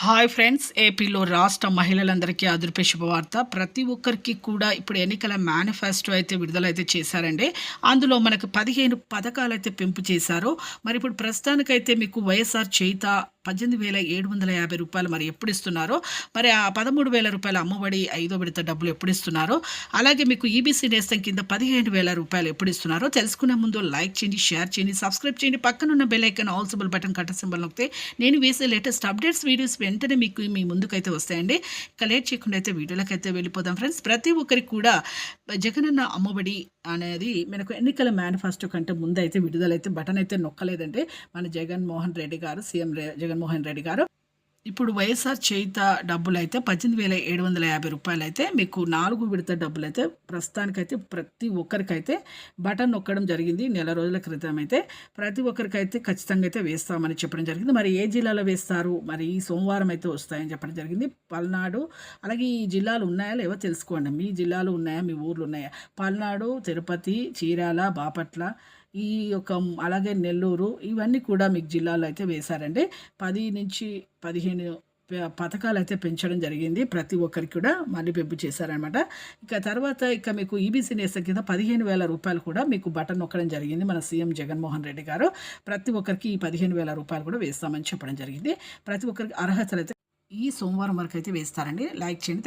Hi friends, ఏపీలో రాష్ట్ర మహిళలందరికీ అదుర్పే శుభవార్త. ప్రతి ఒక్కరికి కూడా ఇప్పుడు ఎన్నికల మేనిఫెస్టో అయితే విడుదలైతే చేశారండి. అందులో మనకు 15 పథకాలైతే పెంపు చేశారు. మరి ఇప్పుడు ప్రస్తుతానికైతే మీకు వైఎస్ఆర్ చేయుత 18,750 రూపాయలు మరి ఎప్పుడు ఇస్తున్నారో, మరి ఆ 13,000 రూపాయల అమ్మఒడి 5వ విడత డబ్బులు ఎప్పుడు ఇస్తున్నారో, అలాగే మీకు ఈబీసీ నేస్తం కింద 15,000 రూపాయలు ఎప్పుడు ఇస్తున్నారో తెలుసుకునే ముందు లైక్ చేయండి, షేర్ చేయండి, సబ్స్క్రైబ్ చేయండి. పక్కనున్న bell icon all symbol button కట్ట సింబల్ నొక్కితే నేను వేసే లేటెస్ట్ అప్డేట్స్ వీడియోస్ వెంటనే మీకు మీ ముందుకైతే వస్తాయండి. ఇక లేట్ చేయకుండా అయితే వీడియోలకైతే వెళ్ళిపోదాం ఫ్రెండ్స్. ప్రతి ఒక్కరికి కూడా జగనన్న అమ్మఒడి అనేది మనకు ఎన్నికల మేనిఫెస్టో కంటే ముందు అయితే విడుదలైతే బటన్ అయితే నొక్కలేదంటే మన జగన్మోహన్ రెడ్డి గారు, సీఎం జగన్మోహన్ రెడ్డి గారు ఇప్పుడు వైఎస్ఆర్ చేయుత డబ్బులు అయితే 18,750 రూపాయలు అయితే మీకు 4 విడత డబ్బులు అయితే ప్రస్తుతానికైతే ప్రతి ఒక్కరికైతే బటన్ నొక్కడం జరిగింది. నెల రోజుల క్రితం అయితే ప్రతి ఒక్కరికైతే ఖచ్చితంగా అయితే వేస్తామని చెప్పడం జరిగింది. మరి ఏ జిల్లాలో వేస్తారు, మరి ఈ సోమవారం అయితే వస్తాయని చెప్పడం జరిగింది. పల్నాడు, అలాగే ఈ జిల్లాలు ఉన్నాయా లేవో తెలుసుకోండి. మీ జిల్లాలు ఉన్నాయా, మీ ఊర్లు ఉన్నాయా? పల్నాడు, తిరుపతి, చీరాల, బాపట్ల, ఈ యొక్క అలాగే నెల్లూరు, ఇవన్నీ కూడా మీకు జిల్లాలో అయితే వేశారండి. 10 నుంచి 15 పథకాలు అయితే పెంచడం జరిగింది. ప్రతి ఒక్కరికి కూడా మళ్ళీ పెంపు చేశారనమాట. ఇక తర్వాత మీకు ఈబీసీ నేస్తం కింద 15,000 రూపాయలు కూడా మీకు బటన్ నొక్కడం జరిగింది మన సీఎం జగన్మోహన్ రెడ్డి గారు. ప్రతి ఒక్కరికి ఈ 15,000 రూపాయలు కూడా వేస్తామని చెప్పడం జరిగింది. ప్రతి ఒక్కరికి అర్హతలు అయితే ఈ సోమవారం వరకు అయితే వేస్తారండి. లైక్ చేయండి.